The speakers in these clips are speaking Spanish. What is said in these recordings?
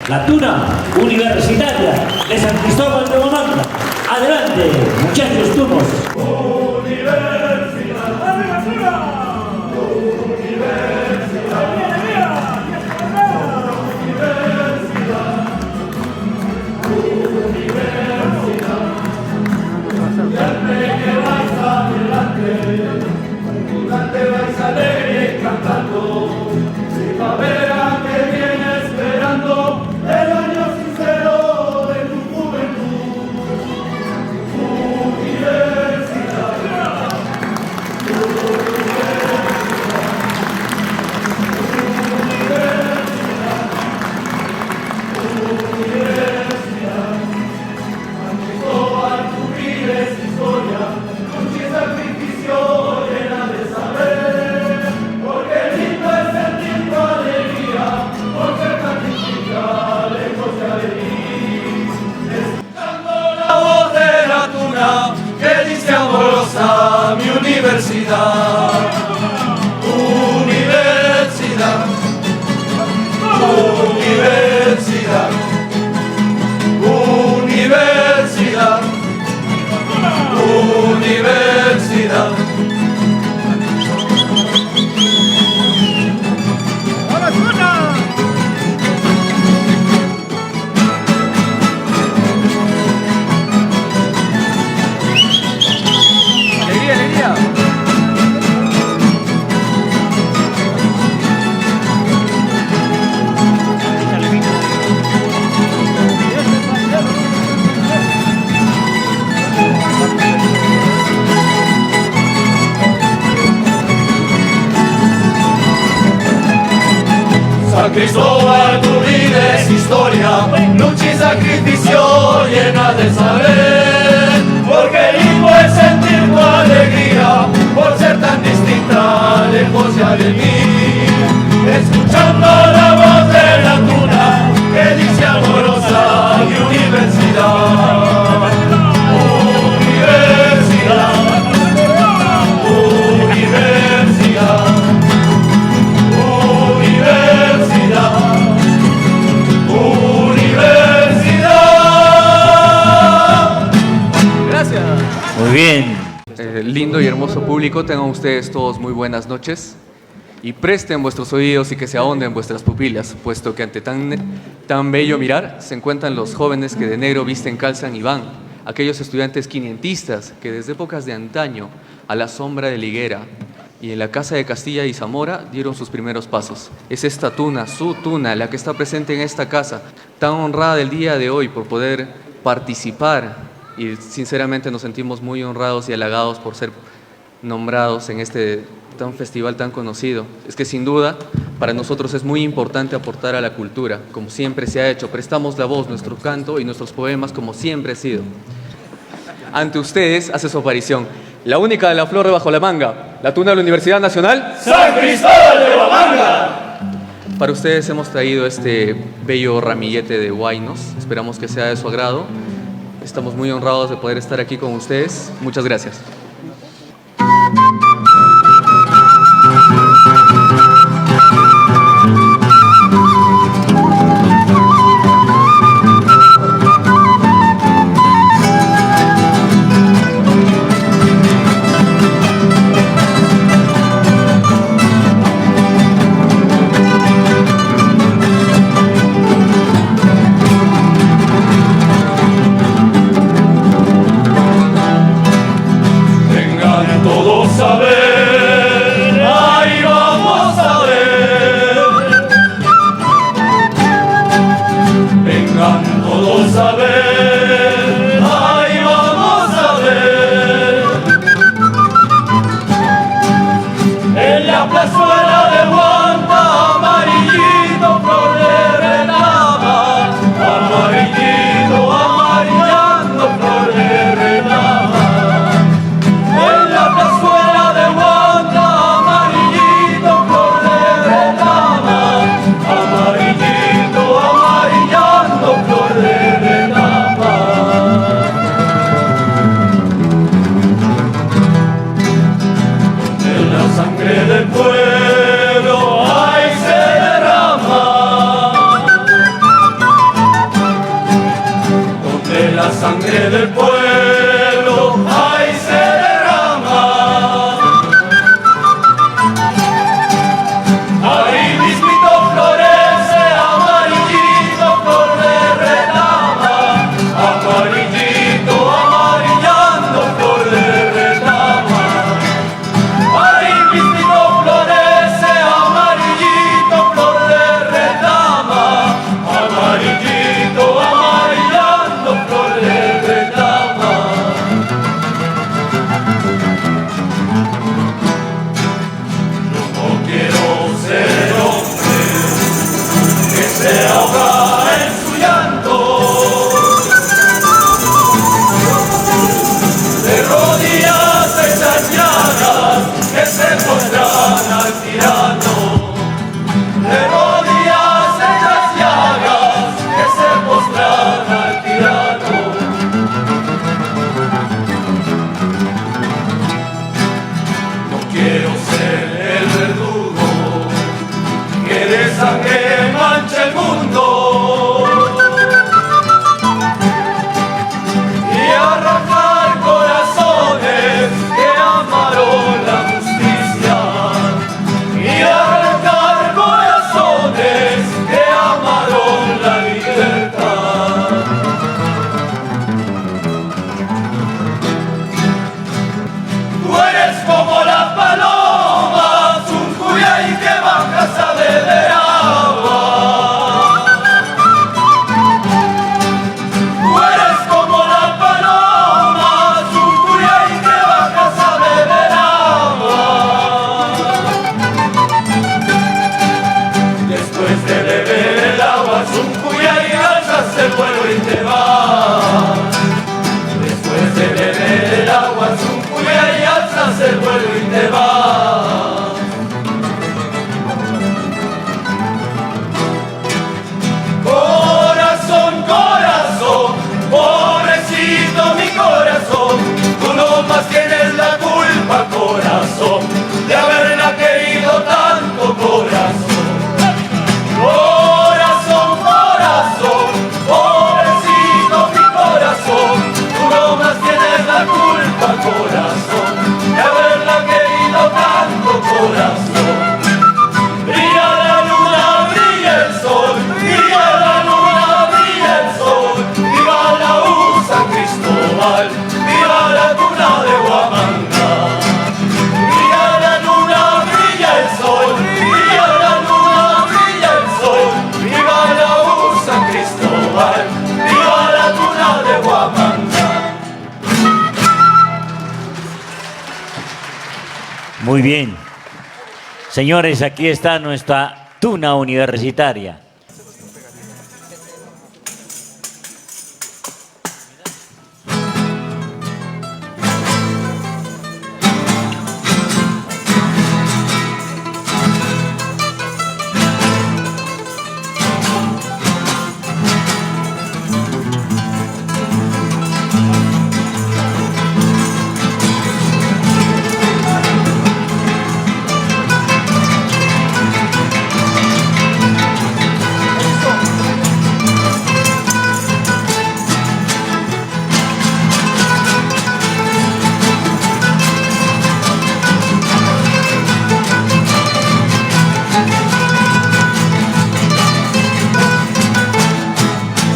la Tuna Universitaria de San Cristóbal de Huamanga. Adelante, muchachos tunos. Universidad, universidad, universidad, universidad, universidad. Alegría, alegría. San Cristóbal, tu vida es historia, lucha y sacrificio llena de saber, porque lindo es sentir tu alegría, por ser tan distinta, lejos ya de mí, escuchando la voz de la tuna, que dice amorosa mi universidad, universidad, universidad. Muy bien. Lindo y hermoso público, tengan ustedes todos muy buenas noches y presten vuestros oídos y que se ahonden vuestras pupilas, puesto que ante tan bello mirar se encuentran los jóvenes que de negro visten, calzan y van, aquellos estudiantes quinientistas que desde épocas de antaño a la sombra de la higuera y en la casa de Castilla y Zamora dieron sus primeros pasos. Es esta tuna, su tuna, la que está presente en esta casa, tan honrada del día de hoy por poder participar, y sinceramente nos sentimos muy honrados y halagados por ser nombrados en este festival tan conocido. Es que sin duda para nosotros es muy importante aportar a la cultura, como siempre se ha hecho. Prestamos la voz, nuestro canto y nuestros poemas como siempre ha sido. Ante ustedes hace su aparición la única de la flor bajo la manga, la tuna de la Universidad Nacional San Cristóbal de Huamanga. Para ustedes hemos traído este bello ramillete de huaynos, esperamos que sea de su agrado. Estamos muy honrados de poder estar aquí con ustedes. Muchas gracias. Amarillito, amarillando flor de verdad. sangre del pueblo ahí se derrama. Ahí mismito florece amarillito flor de retama, amarillito amarillando flor de retama. Ahí mismito florece amarillito flor de retama, amarillito amarillando flor de retama. Yo no quiero ser hombre que se ahoga en su llanto, de rodillas hechas llagas que se postran al tirano, de rodillas hechas llagas que se postran al tirano. No quiero ser el verdugo que de sangre mancha el mundo y arrancar corazones que amaron la justicia, y arrancar corazones que amaron la libertad. Tú eres como la paloma, Zuncuya, y que bajas a beber agua. Tú eres como la paloma, Zuncuya, y que bajas a beber agua. Después de beber el agua, Zuncuya, y alzas el vuelo y te vas. Después de beber el agua, Zuncuya, y alzas el vuelo y te vas. Corazón, corazón, pobrecito mi corazón, tú no más tienes la culpa, corazón, de haberla querido tanto, corazón. Corazón, corazón, pobrecito mi corazón, tú no más tienes la culpa, corazón, de haberla querido tanto, corazón. Brilla la luna, brilla el sol, brilla la luna, brilla el sol, viva la U San Cristóbal, viva la tuna de Huamanga. Brilla la luna, brilla el sol, brilla la luna, brilla el sol, viva la U San Cristóbal, viva la tuna de Huamanga. Muy bien. Señores, aquí está nuestra tuna universitaria.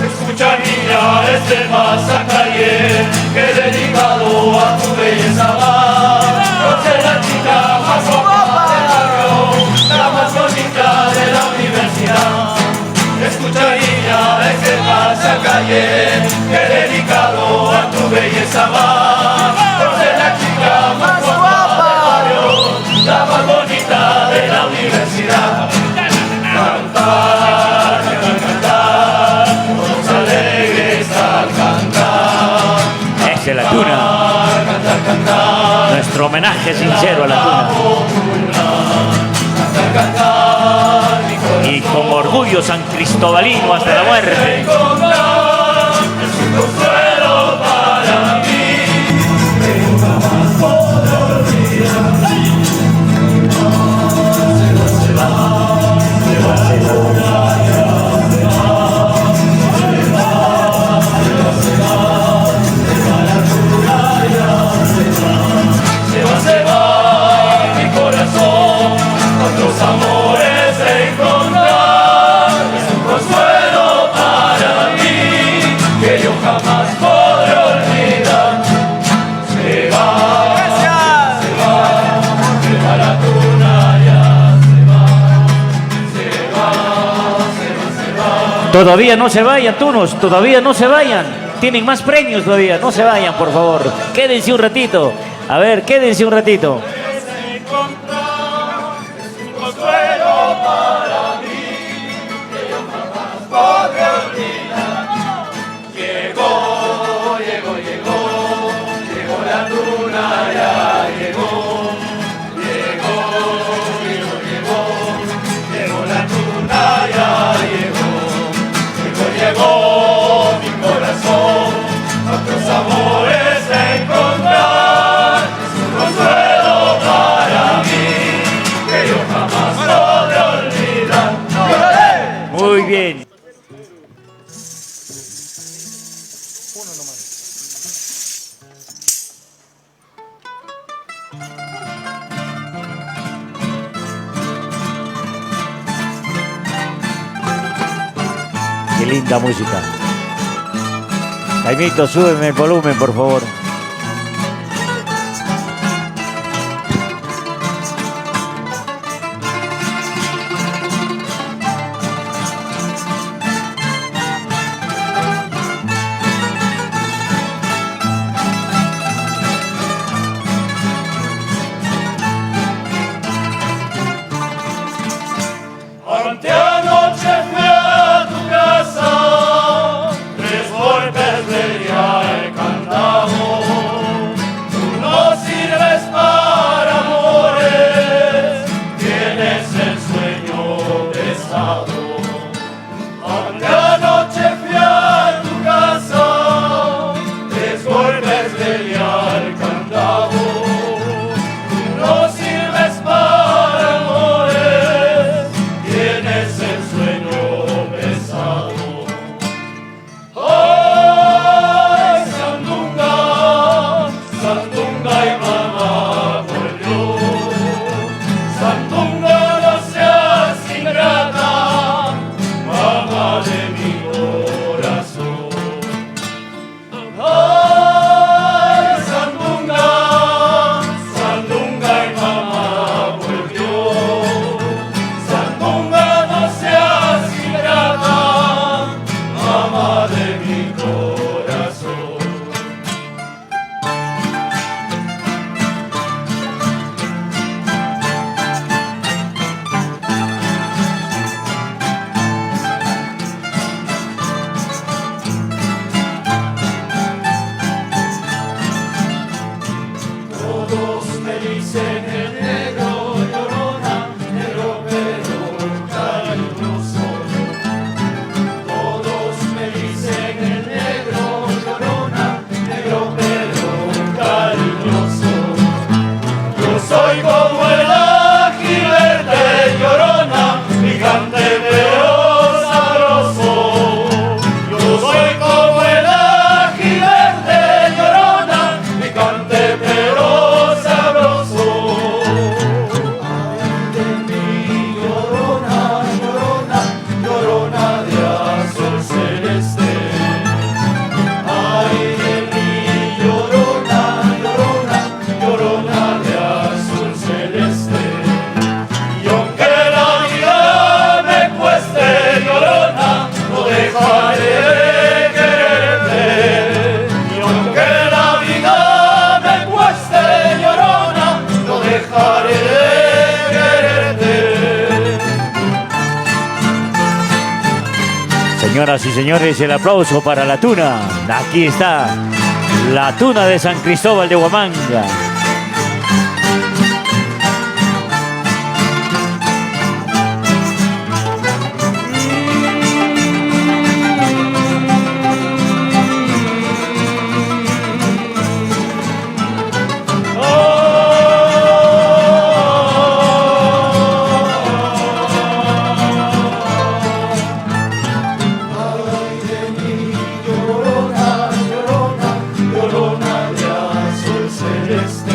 Escucha niña este pasacalle que dedicado a tu belleza va, por ser la chica más guapa del barrio, la más bonita de la universidad. Escucha niña este pasacalle que dedicado a tu belleza va, por ser la chica más guapa del barrio, la más bonita de la universidad. Cantar, cantar, todos alegres al cantar. Esa es la tuna. Cantar, cantar, Nuestro homenaje sincero a la tuna. cantar, cantar, mi corazón. Y con orgullo san cristobalino hasta la muerte. Encontrar es un consuelo para mí, pero jamás podré olvidar. Se va, se va. Todavía no se vayan, Tunos, todavía no se vayan. Tienen más premios todavía, no se vayan, por favor. Quédense un ratito. A ver, quédense un ratito. Llegó mi corazón, otros amores a encontrar, es un consuelo para mí, que yo jamás podré olvidar. Muy bien. Qué linda música. Jaimito, súbeme el volumen, por favor. Anteanoche fui a tu casa, 3 golpes le di al candado. Tú no sirves para amores, tienes el sueño pesado. Anteanoche fui a tu casa, 3 golpes le di al candado. Tú no sirves para amores, tienes el sueño pesado. Ay, Sandunga, Sandunga y mamá volvió. Sandunga, no seas ingrata, mamá de mi corazón. Ay, Sandunga, Sandunga y mamá volvió. Sandunga, no seas ingrata, mamá de mi corazón. Todos me dicen el negro llorona, negro pero cariñoso. Todos me dicen el negro llorona, negro pero cariñoso. Yo soy como el ágil verde llorona, picante pero sabroso. Yo soy como el ágil verde llorona, picante pero sabroso. Ay de mí llorona, llorona, llorona de azul celeste. Ay de mí llorona, llorona, llorona de azul celeste. Y aunque la vida me cueste llorona, no dejaré de quererte. Y aunque la vida me cueste llorona, no dejaré de quererte. Señoras y señores, el aplauso para la tuna. Aquí está la tuna de San Cristóbal de Huamanga. Ay de mí llorona, llorona, llorona de azul celeste.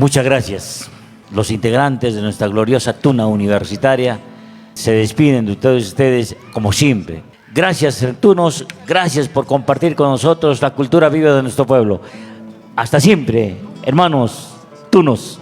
Muchas gracias. Los integrantes de nuestra gloriosa Tuna Universitaria se despiden de todos ustedes como siempre. Gracias, Tunos, gracias por compartir con nosotros la cultura viva de nuestro pueblo. Hasta siempre, hermanos Tunos.